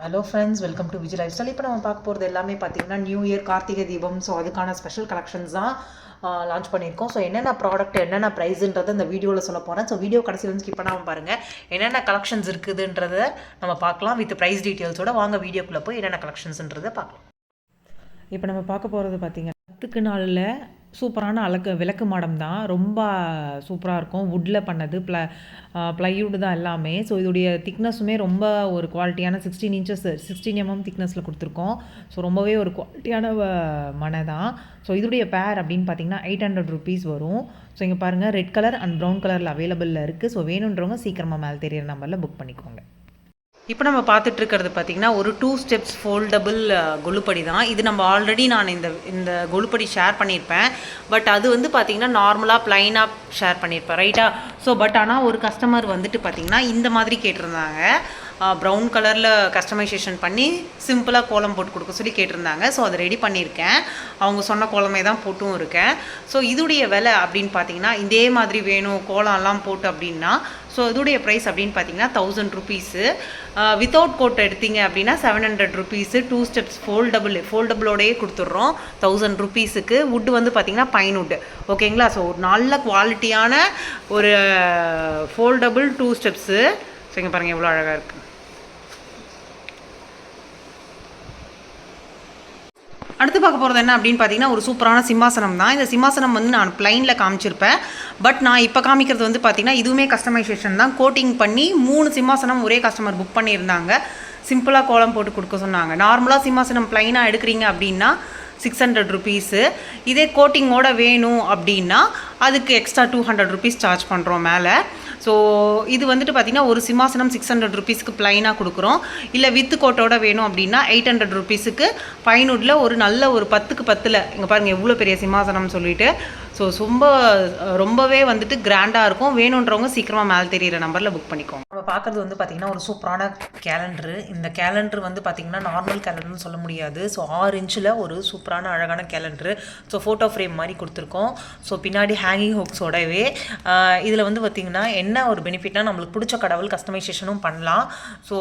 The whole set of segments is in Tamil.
Hello friends, welcome to Vijay life style. இப்போ நம்ம பார்க்க போகிறது எல்லாமே பார்த்தீங்கன்னா new year, Karthigai Deepam. So அதுக்கான ஸ்பெஷல் கலெக்ஷன்ஸ் தான் லான்ச் பண்ணியிருக்கோம். ஸோ என்னென்ன ப்ராடக்ட், என்னென்ன ப்ரைஸுன்றதை இந்த வீடியோவில் சொல்ல போகிறேன். ஸோ வீடியோ கடைசி வந்து ஸ்கிப் பண்ணாமல் பாருங்கள். என்னென்ன கலெக்ஷன்ஸ் இருக்குதுன்றதை நம்ம பார்க்கலாம் வித் ப்ரைஸ் டீட்டெயில்ஸோட. வாங்க வீடியோக்குள்ளே போய் என்னென்ன கலெக்ஷன்ஸ்ன்றதை பார்க்கலாம். இப்போ நம்ம பார்க்க போகிறது பார்த்தீங்கன்னா 10க்கு நாளில் சூப்பரான விளக்கு மாடம் தான். ரொம்ப சூப்பராக இருக்கும். வுட்டில் பண்ணது, ப்ளைவுட் தான் எல்லாமே. ஸோ இதோடைய திக்னஸுமே ரொம்ப ஒரு குவாலிட்டியான 16 இன்ச்சஸ் 16 mm திக்னஸில் கொடுத்துருக்கோம். ஸோ ரொம்பவே ஒரு குவாலிட்டியான மனை தான். ஸோ இதோடைய பேர் அப்படின்னு பார்த்தீங்கன்னா 800 rupees வரும். ஸோ இங்கே பாருங்கள், ரெட் கலர் அண்ட் ப்ரௌன் கலரில் அவைலபிளில் இருக்குது. ஸோ வேணுன்றவங்க சீக்கிரமாக மேலே தெரியிற நம்பரில் புக் பண்ணிக்கோங்க. இப்போ நம்ம பார்த்துட்டு இருக்கிறது பார்த்திங்கன்னா ஒரு 2 ஸ்டெப்ஸ் ஃபோல்டபுள் கொலுப்படி தான். இது நம்ம ஆல்ரெடி நான் இந்த கொலுப்படி ஷேர் பண்ணியிருப்பேன். பட் அது வந்து பார்த்திங்கன்னா நார்மலாக ப்ளைனாக ஷேர் பண்ணியிருப்பேன், ரைட்டா? ஸோ பட் ஆனால் ஒரு கஸ்டமர் வந்துட்டு பார்த்திங்கன்னா இந்த மாதிரி கேட்டிருந்தாங்க. ப்ரௌன் கலரில் கஸ்டமைசேஷன் பண்ணி சிம்பிளாக கோலம் போட்டு கொடுக்க சொல்லி கேட்டிருந்தாங்க. ஸோ அதை ரெடி பண்ணியிருக்கேன். அவங்க சொன்ன கோலமே தான் போட்டும் இருக்கேன். ஸோ இதுடைய விலை அப்படின்னு பார்த்தீங்கன்னா, இதே மாதிரி வேணும் கோலம்லாம் போட்டு அப்படின்னா, ஸோ இதோடைய ப்ரைஸ் அப்படின்னு பார்த்தீங்கன்னா 1000 rupees. வித்தவுட் கோட் எடுத்தீங்க அப்படின்னா 700 rupees. 2 ஸ்டெப்ஸ் ஃபோல்டபுளோடையே கொடுத்துட்றோம் 1000 rupeesக்கு. வுட்டு வந்து பார்த்தீங்கன்னா பைன் வுட், ஓகேங்களா? ஸோ ஒரு நல்ல குவாலிட்டியான ஒரு ஃபோல்டபுள் 2 ஸ்டெப்ஸு. ஸோ இங்கே பாருங்கள் எவ்வளோ அழகாக இருக்குது. அடுத்து பார்க்க போகிறது என்ன அப்படின்னு பார்த்தீங்கன்னா ஒரு சூப்பரான சிம்மாசனம் தான். இந்த சிம்மாசனம் வந்து நான் ப்ளைனில் காமிச்சிருப்பேன். பட் நான் இப்போ காமிக்கிறது வந்து பார்த்திங்கன்னா இதுவுமே கஸ்டமைசேஷன் தான். கோட்டிங் பண்ணி 3 சிம்மாசனம் ஒரே கஸ்டமர் புக் பண்ணியிருந்தாங்க. சிம்பிளாக கோலம் போட்டு கொடுக்க சொன்னாங்க. நார்மலாக சிம்மாசனம் ப்ளைனாக எடுக்கிறீங்க அப்படின்னா 600 rupees. இதே கோட்டிங்கோட வேணும் அப்படின்னா அதுக்கு எக்ஸ்ட்ரா 200 rupees சார்ஜ் பண்ணுறோம் மேலே. ஸோ இது வந்துட்டு பார்த்திங்கன்னா ஒரு சிம்மாசனம் 600 rupeesக்கு ப்ளைனாக கொடுக்குறோம். இல்லை வித்து கோட்டோட வேணும் அப்படின்னா 800 rupeesக்கு பைன்வுட்டில் ஒரு நல்ல ஒரு 10க்கு 10ல் இங்கே பாருங்கள் எவ்வளோ பெரிய சிம்மாசனம் சொல்லிட்டு. ஸோ ரொம்பவே வந்துட்டு கிராண்டாக இருக்கும். வேணுன்றவங்க சீக்கிரமாக மேலே தெரியிற நம்பரில் புக் பண்ணிக்கோங்க. நம்ம பார்க்குறது வந்து பார்த்திங்கன்னா ஒரு சூப்பரான கேலண்டரு. இந்த கேலண்டர் வந்து பார்த்திங்கன்னா நார்மல் கேலண்டர்னு சொல்ல முடியாது. ஸோ 6 inchல ஒரு சூப்பரான அழகான கேலண்டரு. ஸோ ஃபோட்டோ ஃப்ரேம் மாதிரி கொடுத்துருக்கோம். ஸோ பின்னாடி ஹேங்கிங் ஹுக்ஸோடவே இதில் வந்து பார்த்திங்கன்னா என்ன ஒரு பெனிஃபிட்னா, நம்மளுக்கு பிடிச்ச கடவுள் கஸ்டமைசேஷனும் பண்ணலாம். ஸோ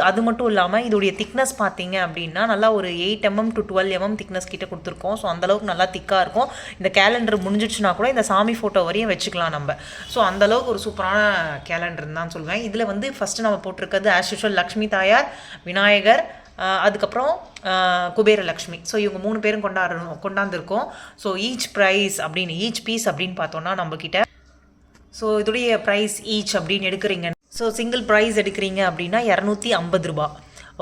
அது மட்டும் இல்லாமல் இதோடைய திக்னஸ் பார்த்தீங்க அப்படின்னா நல்லா ஒரு 8 mm to 12 mm திக்னஸ் கிட்ட கொடுத்துருக்கோம். ஸோ அந்தளவுக்கு நல்லா திக்காக இருக்கும். இந்த கேலண்டர் முடிஞ்சிடுச்சுன்னா கூட இந்த சாமி ஃபோட்டோ வரையும் வச்சுக்கலாம் நம்ம. ஸோ அந்தளவுக்கு ஒரு சூப்பரான கேலண்டர்னு தான் சொல்லுவேன். இதில் வந்து ஃபஸ்ட்டு நம்ம போட்டிருக்கிறது ஆஸ் யூஷுவல் லக்ஷ்மி தாயார், விநாயகர், அதுக்கப்புறம் குபேரலக்ஷ்மி. ஸோ இவங்க 3 பேரும் கொண்டாந்துருக்கோம். ஸோ ஈச் பீஸ் அப்படின்னு பார்த்தோன்னா நம்மக்கிட்ட, ஸோ இதோடைய ப்ரைஸ் ஈச் அப்படின்னு எடுக்கிறீங்க. ஸோ சிங்கிள் ப்ரைஸ் எடுக்கிறீங்க அப்படின்னா 250 ரூபா,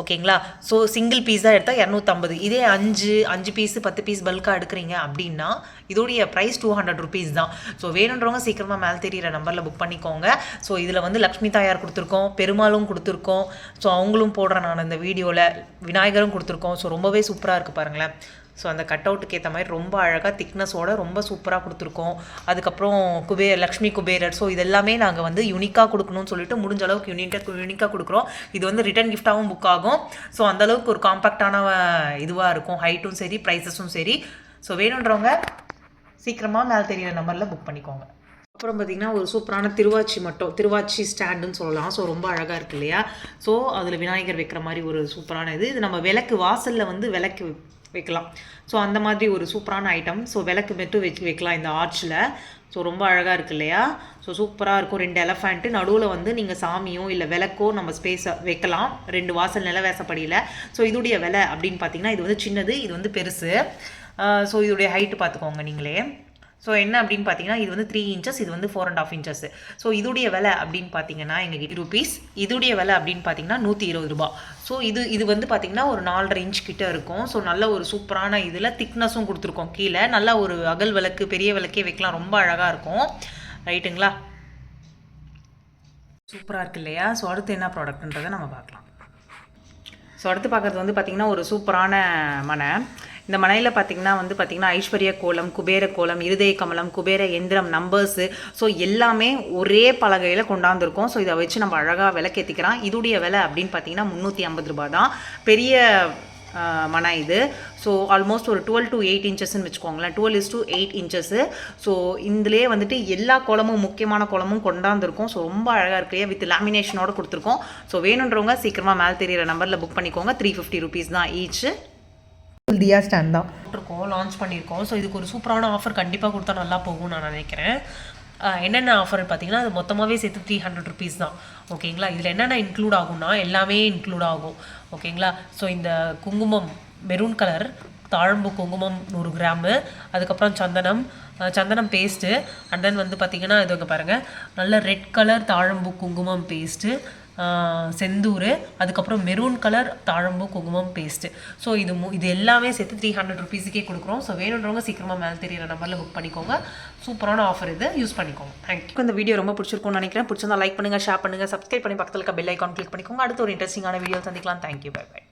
ஓகேங்களா? ஸோ சிங்கிள் பீஸ் தான் எடுத்தால் 250. இதே 5 பீஸு 10 பீஸ் பல்காக எடுக்கிறீங்க அப்படின்னா இதோடைய ப்ரைஸ் 200 rupees தான். ஸோ வேணுன்றவங்க சீக்கிரமாக மேலே தெரியிற நம்பரில் புக் பண்ணிக்கோங்க. ஸோ இதில் வந்து லக்ஷ்மி தாயார் கொடுத்துருக்கோம், பெருமாளும் கொடுத்துருக்கோம். ஸோ அவங்களும் போடுறேன் நான் இந்த வீடியோவில். விநாயகரும் கொடுத்துருக்கோம். ஸோ ரொம்பவே சூப்பராக இருக்குது பாருங்களேன். ஸோ அந்த கட் அவுட்டுக்கு ஏற்ற மாதிரி ரொம்ப அழகாக திக்னஸோட ரொம்ப சூப்பராக கொடுத்துருக்கோம். அதுக்கப்புறம் லக்ஷ்மி குபேரர். ஸோ இதெல்லாமே நாங்கள் வந்து யூனிக்காக கொடுக்கணும்னு சொல்லிட்டு முடிஞ்ச அளவுக்கு யூனிக்காக கொடுக்குறோம். இது வந்து ரிட்டன் கிஃப்டாகவும் புக் ஆகும். ஸோ அந்தளவுக்கு ஒரு காம்பேக்டான இதுவாக இருக்கும். ஹைட்டும் சரி, ப்ரைஸஸும் சரி. ஸோ வேணுன்றவங்க சீக்கிரமாக மேலே தெரியிற நம்பரில் புக் பண்ணிக்கோங்க. அப்புறம் பார்த்திங்கன்னா ஒரு சூப்பரான திருவாச்சி ஸ்டாண்டுன்னு சொல்லலாம். ஸோ ரொம்ப அழகாக இருக்குது இல்லையா? ஸோ அதில் விநாயகர் வைக்கிற மாதிரி ஒரு சூப்பரான இது நம்ம விளக்கு வாசலில் வந்து விளக்கு வைக்கலாம். ஸோ அந்த மாதிரி ஒரு சூப்பரான ஐட்டம். ஸோ விளக்கு மட்டும் வைக்கலாம் இந்த ஆர்ச்சில். ஸோ ரொம்ப அழகாக இருக்குது இல்லையா? ஸோ சூப்பராக இருக்கும். 2 எலஃபேண்ட்டு நடுவில் வந்து நீங்கள் சாமியோ இல்லை விளக்கோ நம்ம ஸ்பேஸை வைக்கலாம். 2 வாசல் நிலவேசப்படியில். ஸோ இதோடைய விலை அப்படின்னு பார்த்தீங்கன்னா இது வந்து சின்னது, இது வந்து பெருசு. ஸோ இதோடைய ஹைட்டு பார்த்துக்கோங்க நீங்களே. ஸோ என்ன அப்படின்னு பார்த்தீங்கன்னா இது வந்து 3 inches, இது வந்து 4.5 inches. ஸோ இதோடைய விலை அப்படின்னு பார்த்தீங்கன்னா எங்கள் rupees. இதோடைய விலை அப்படின்னு பார்த்தீங்கன்னா 120 ரூபா. ஸோ இது வந்து பார்த்தீங்கன்னா ஒரு 4.5 inch கிட்ட இருக்கும். ஸோ நல்ல ஒரு சூப்பரான இதில் திக்னஸும் கொடுத்துருக்கோம். கீழே நல்லா ஒரு அகல் விளக்கு, பெரிய விளக்கே வைக்கலாம். ரொம்ப அழகாக இருக்கும், ரைட்டுங்களா? சூப்பராக இருக்கு இல்லையா? ஸோ அடுத்து என்ன ப்ராடக்ட்ன்றதை நம்ம பார்க்கலாம். ஸோ அடுத்து பார்க்குறது வந்து பார்த்திங்கன்னா ஒரு சூப்பரான மனை. இந்த மனையில் பார்த்திங்கன்னா ஐஸ்வர்ய கோலம், குபேர கோலம், இருதய கமலம், குபேர எந்திரம், நம்பர்ஸு. ஸோ எல்லாமே ஒரே பலகையில் கொண்டாந்துருக்கோம். ஸோ இதை வச்சு நம்ம அழகாக விளக்கேற்றிக்கலாம். இதோடைய விலை அப்படின்னு பார்த்தீங்கன்னா 350 ரூபா தான். பெரிய மனை இது. ஸோ ஆல்மோஸ்ட் ஒரு 12 to 8 இன்ச்சஸ்ன்னு வச்சுக்கோங்களேன். 12 to 8 இன்ச்சஸ்ஸு. ஸோ இதிலே வந்துட்டு எல்லா கோலமும் முக்கியமான கோலமும் கொண்டாந்துருக்கும். ஸோ ரொம்ப அழகாக இருக்கு வித் லேமினேஷனோட கொடுத்துருக்கோம். ஸோ வேணுன்றவங்க சீக்கிரமாக மேலே தெரியிற நம்பரில் புக் பண்ணிக்கோங்க. 350 rupees தான் ஈச். தியா ஸ்டாண்ட் தான் இருக்கோம், லான்ச் பண்ணியிருக்கோம். ஸோ இதுக்கு ஒரு சூப்பரான ஆஃபர் கண்டிப்பாக கொடுத்தா நல்லா போகும்னு நான் நினைக்கிறேன். என்னென்ன ஆஃபர் பார்த்தீங்கன்னா அது மொத்தமாகவே சேர்த்து 300 rupees தான். ஓகேங்களா, இதில் என்னென்ன இன்க்ளூட் ஆகும்னா எல்லாமே இன்க்ளூட் ஆகும். ஓகேங்களா, ஸோ இந்த குங்குமம் மெரூன் கலர் தாழம்பு குங்குமம் 100 கிராமு, அதுக்கப்புறம் சந்தனம் பேஸ்ட்டு, அண்ட் தென் வந்து பார்த்திங்கன்னா இது இங்கே பாருங்கள் நல்ல ரெட் கலர் தாழம்பு குங்குமம் பேஸ்ட்டு, செந்தூர், அதுக்கப்புறம் மெரூன் கலர் தாழம்பு குங்குமம் பேஸ்ட்டு. ஸோ இது எல்லாமே சேர்த்து 300 rupeesக்கே கொடுக்குறோம். ஸோ வேணுன்றவங்க சீக்கிரமாக மேலே தெரியிற நம்பரில் புக் பண்ணிக்கோங்க. சூப்பரான ஆஃபர் இது, யூஸ் பண்ணிக்கோங்க. தேங்க்யூ. இந்த வீடியோ ரொம்ப பிடிச்சிருக்கும்னு நினைக்கிறேன். பிடிச்சிருந்தா லைக் பண்ணுங்கள், ஷேர் பண்ணுங்கள், சப்ஸ்கிரைப் பண்ணி பக்கத்தில் இருக்க பெல் ஐக்கான் கிளிக் பண்ணிக்கோங்க. அடுத்து ஒரு இன்ட்ரெஸ்டிங்கான வீடியோ சந்திக்கலாம். Thank you, bye by.